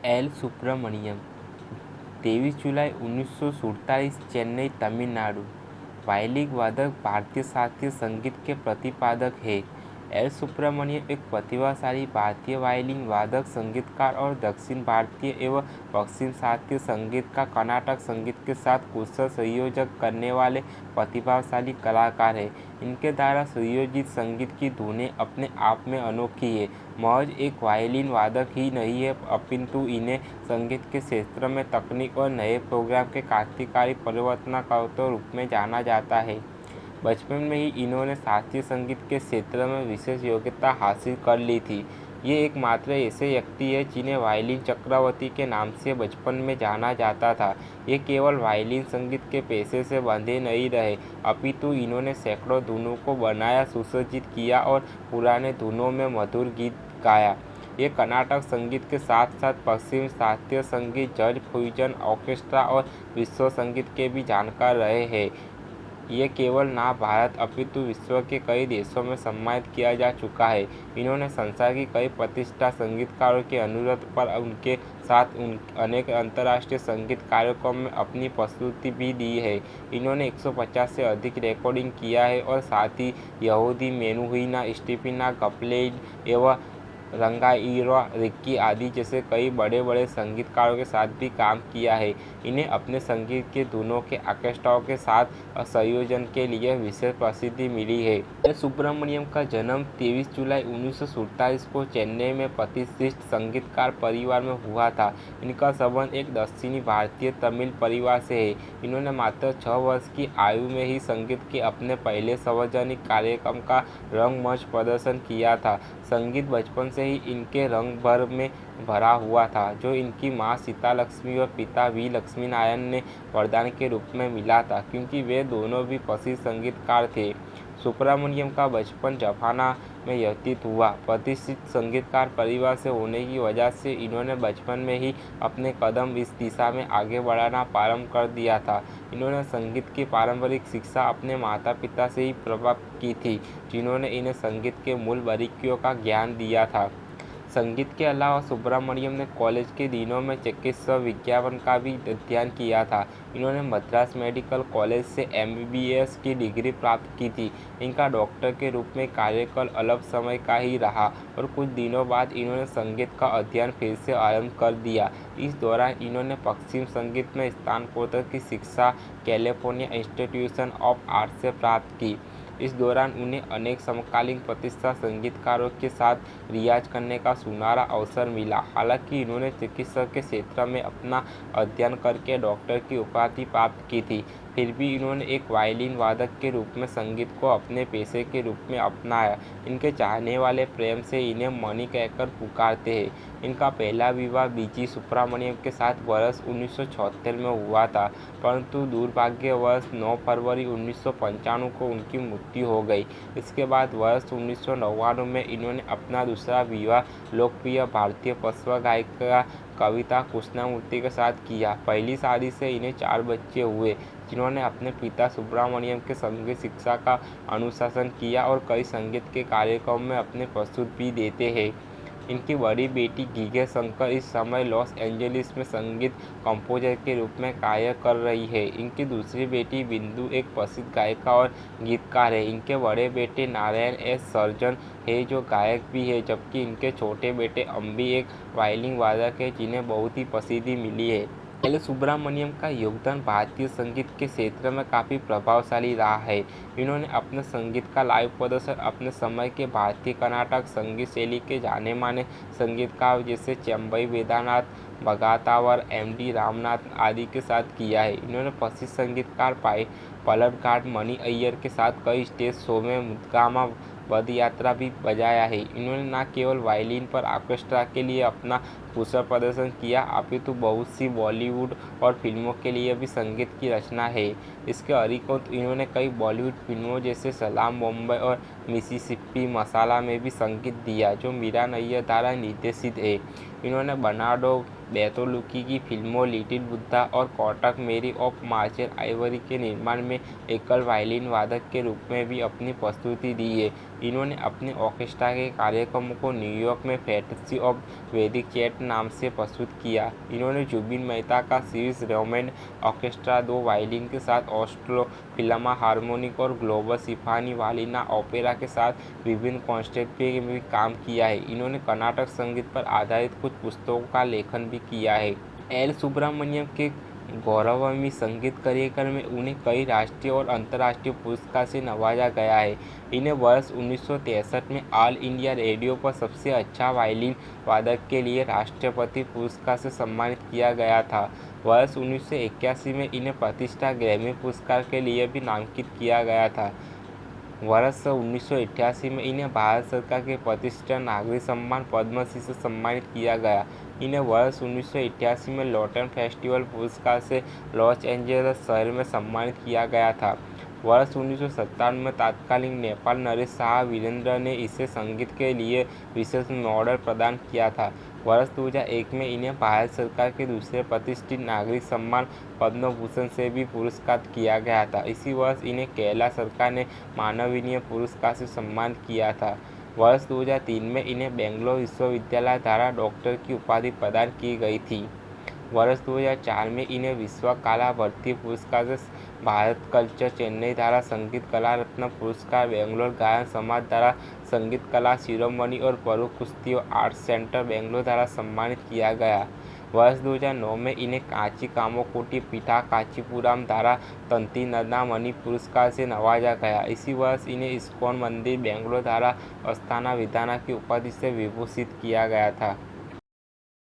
L Subramaniam 23 जुलाई 1947 Chennai Tamil Nadu. Violin वादक, भारतीय शास्त्रीय संगीत के प्रतिपादक हैं। एल सुब्रमण्यम एक प्रतिभाशाली भारतीय वायलिन वादक, संगीतकार और दक्षिण भारतीय एवं पश्चिम शास्त्रीय संगीत का कर्नाटक संगीत के साथ कुशल संयोजन करने वाले प्रतिभाशाली कलाकार हैं। इनके द्वारा सुयोजित संगीत की धुनें अपने आप में अनोखी है। महज एक वायलिन वादक ही नहीं है, अपितु इन्हें संगीत के क्षेत्र में तकनीक और नए प्रोग्राम के क्रांतिकारी परिवर्तनकर्ता के रूप में जाना जाता है। बचपन में ही इन्होंने शास्त्रीय संगीत के क्षेत्र में विशेष योग्यता हासिल कर ली थी। ये एकमात्र ऐसे व्यक्ति हैं जिन्हें वायलिन चक्रवर्ती के नाम से बचपन में जाना जाता था। ये केवल वायलिन संगीत के पेशे से बंधे नहीं रहे, अपितु इन्होंने सैकड़ों धुनों को बनाया, सुसज्जित किया और पुराने धुनों में मधुर गीत गाया। ये कर्नाटक संगीत के साथ साथ पश्चिम शास्त्रीय संगीत, जज फ्यूजन, ऑर्केस्ट्रा और विश्व संगीत के भी जानकार रहे हैं। ये केवल ना भारत अपितु विश्व के कई देशों में सम्मानित किया जा चुका है। इन्होंने संसार की कई प्रतिष्ठित संगीतकारों के अनुरोध पर उनके साथ अनेक अंतर्राष्ट्रीय संगीत कार्यक्रमों में अपनी प्रस्तुति भी दी है। इन्होंने 150 से अधिक रिकॉर्डिंग किया है और साथ ही यहूदी मेनुहिना, स्टीफिना कपलेट एवं रंगाइरा रिक्की आदि जैसे कई बड़े बड़े संगीतकारों के साथ भी काम किया है। इन्हें अपने संगीत के धुनों के ऑर्केस्ट्राओं के साथ संयोजन के लिए विशेष प्रसिद्धि मिली है। एल सुब्रमण्यम का जन्म 23 जुलाई 1947 को चेन्नई में प्रतिष्ठित संगीतकार परिवार में हुआ था। इनका संबंध एक दक्षिणी भारतीय तमिल परिवार से है। इन्होंने मात्र 6 वर्ष की आयु में ही संगीत के अपने पहले सार्वजनिक कार्यक्रम का रंगमंच प्रदर्शन किया था। संगीत बचपन से ही इनके रंग भर में भरा हुआ था, जो इनकी माँ सीता लक्ष्मी और पिता वी लक्ष्मीनारायण ने वरदान के रूप में मिला था, क्योंकि वे दोनों भी प्रसिद्ध संगीतकार थे। सुब्रमण्यम का बचपन जाफना में व्यतीत हुआ। प्रतिष्ठित संगीतकार परिवार से होने की वजह से इन्होंने बचपन में ही अपने कदम इस दिशा में आगे बढ़ाना प्रारंभ कर दिया था। इन्होंने संगीत की पारंपरिक शिक्षा अपने माता पिता से ही प्राप्त की थी, जिन्होंने इन्हें संगीत के मूल बारीकियों का ज्ञान दिया था। संगीत के अलावा सुब्रमण्यम ने कॉलेज के दिनों में चिकित्सा विज्ञान का भी अध्ययन किया था। इन्होंने मद्रास मेडिकल कॉलेज से MBBS की डिग्री प्राप्त की थी। इनका डॉक्टर के रूप में कार्यकाल अल्प समय का ही रहा और कुछ दिनों बाद इन्होंने संगीत का अध्ययन फिर से आरंभ कर दिया। इस दौरान इन्होंने पश्चिम संगीत में स्नातकोत्तर की शिक्षा कैलिफोर्निया इंस्टीट्यूट ऑफ आर्ट से प्राप्त की। इस दौरान उन्हें अनेक समकालीन प्रतिष्ठित संगीतकारों के साथ रियाज करने का सुनहरा अवसर मिला। हालांकि इन्होंने चिकित्सा के क्षेत्र में अपना अध्ययन करके डॉक्टर की उपाधि प्राप्त की थी, फिर भी इन्होंने एक वायलिन वादक के रूप में संगीत को अपने पेशे के रूप में अपनाया। इनके चाहने वाले प्रेम से इन्हें मणि कहकर पुकारते हैं। इनका पहला विवाह बीजी सुब्रमण्यम के साथ वर्ष 1976 में हुआ था, परंतु दुर्भाग्यवश 9 फरवरी 1995 को उनकी मृत्यु हो गई। इसके बाद वर्ष 1999 में इन्होंने अपना दूसरा विवाह लोकप्रिय भारतीय पार्श्व गायिका कविता कृष्णमूर्ति के साथ किया। पहली शादी से इन्हें 4 बच्चे हुए, जिन्होंने अपने पिता सुब्रमण्यम के संगीत शिक्षा का अनुशासन किया और कई संगीत के कार्यक्रम में अपने प्रस्तुति भी देते हैं। इनकी बड़ी बेटी गीगे शंकर इस समय लॉस एंजलिस में संगीत कंपोजर के रूप में कार्य कर रही है। इनकी दूसरी बेटी बिंदु एक प्रसिद्ध गायिका और गीतकार है। इनके बड़े बेटे नारायण एस सर्जन है, जो गायक भी है, जबकि इनके छोटे बेटे अम्बी एक वायलिन वादक है, जिन्हें बहुत ही प्रसिद्धि मिली है। एल सुब्रमण्यम का योगदान भारतीय संगीत के क्षेत्र में काफ़ी प्रभावशाली रहा है। इन्होंने अपने संगीत का लाइव प्रदर्शन अपने समय के भारतीय कर्नाटक संगीत शैली के जाने माने संगीतकार जैसे चेम्बई वेदांत, भगातावर, MD रामनाथ आदि के साथ किया है। इन्होंने प्रसिद्ध संगीतकार पलटघाट मणि अय्यर के साथ कई स्टेज शो में मुद्गमा पदयात्रा भी बजाया है। इन्होंने न केवल वायलिन पर ऑर्केस्ट्रा के लिए अपना कुशल प्रदर्शन किया, अपितु बहुत सी बॉलीवुड और फिल्मों के लिए भी संगीत की रचना है। इसके अतिरिक्त इन्होंने कई बॉलीवुड फिल्मों जैसे सलाम बॉम्बे और मिसिसिपी मसाला में भी संगीत दिया, जो मीरा नैयर द्वारा निर्देशित है। इन्होंने बर्नार्डो बेतोलुकी की फिल्मों लिटिल बुद्धा और कोटक मेरी ऑफ मार्शल आइवरी के निर्माण में एकल वायलिन वादक के रूप में भी अपनी प्रस्तुति दी है। इन्होंने अपने ऑर्केस्ट्रा के कार्यक्रमों को न्यूयॉर्क में फैंटेसी ऑफ वैदिक चैट नाम से प्रस्तुत किया। इन्होंने जुबिन मेहता का स्विस रेमंड ऑर्केस्ट्रा 2 वायलिन के साथ ओस्लो फिल्हार्मोनिक और ग्लोबल सिम्फनी वालिना ओपेरा के साथ विभिन्न कॉन्सर्ट में भी काम किया है। इन्होंने कर्नाटक संगीत पर आधारित कुछ पुस्तकों का लेखन भी किया है। एल सुब्रमण्यम के गौरवमयी संगीत करियर में उन्हें कई राष्ट्रीय और अंतर्राष्ट्रीय पुरस्कार से नवाजा गया है। इन्हें वर्ष 1963 में ऑल इंडिया रेडियो पर सबसे अच्छा वायलिन वादक के लिए राष्ट्रपति पुरस्कार से सम्मानित किया गया था। वर्ष 1981 में इन्हें प्रतिष्ठित ग्रैमी पुरस्कार के लिए भी नामांकित किया गया था। वर्ष 1988 में इन्हें भारत सरकार के प्रतिष्ठित नागरिक सम्मान पद्मश्री से सम्मानित किया गया। इन्हें वर्ष 1988 में लॉटन फेस्टिवल पुरस्कार से लॉस एंजेलिस शहर में सम्मानित किया गया था। वर्ष 1957 में तत्कालीन नेपाल नरेश शाह वीरेंद्र ने इसे संगीत के लिए विशेष मॉडल प्रदान किया था। वर्ष 2001 में इन्हें भारत सरकार के दूसरे प्रतिष्ठित नागरिक सम्मान पद्म भूषण से भी पुरस्कृत किया गया था। इसी वर्ष इन्हें केरला सरकार ने मानवीय पुरस्कार से सम्मानित किया था। वर्ष 2003 में इन्हें बेंगलोर विश्वविद्यालय द्वारा डॉक्टर की उपाधि प्रदान की गई थी। वर्ष 2004 में इन्हें विश्व कला भारती पुरस्कार से भारत कल्चर चेन्नई द्वारा संगीत कला रत्न पुरस्कार, बेंगलोर गायन समाज द्वारा संगीत कला शिरोमणि और परू कुश्ती आर्ट सेंटर बेंगलोर द्वारा सम्मानित किया गया। वर्ष 2009 में इन्हें कांची कामोकुटी पीठा कांचीपुरम द्वारा तंती नंदामणि पुरस्कार से नवाजा गया। इसी वर्ष इन्हें इस्कॉन मंदिर बेंगलोर द्वारा अस्थाना विधाना की उपाधि से विभूषित किया गया था।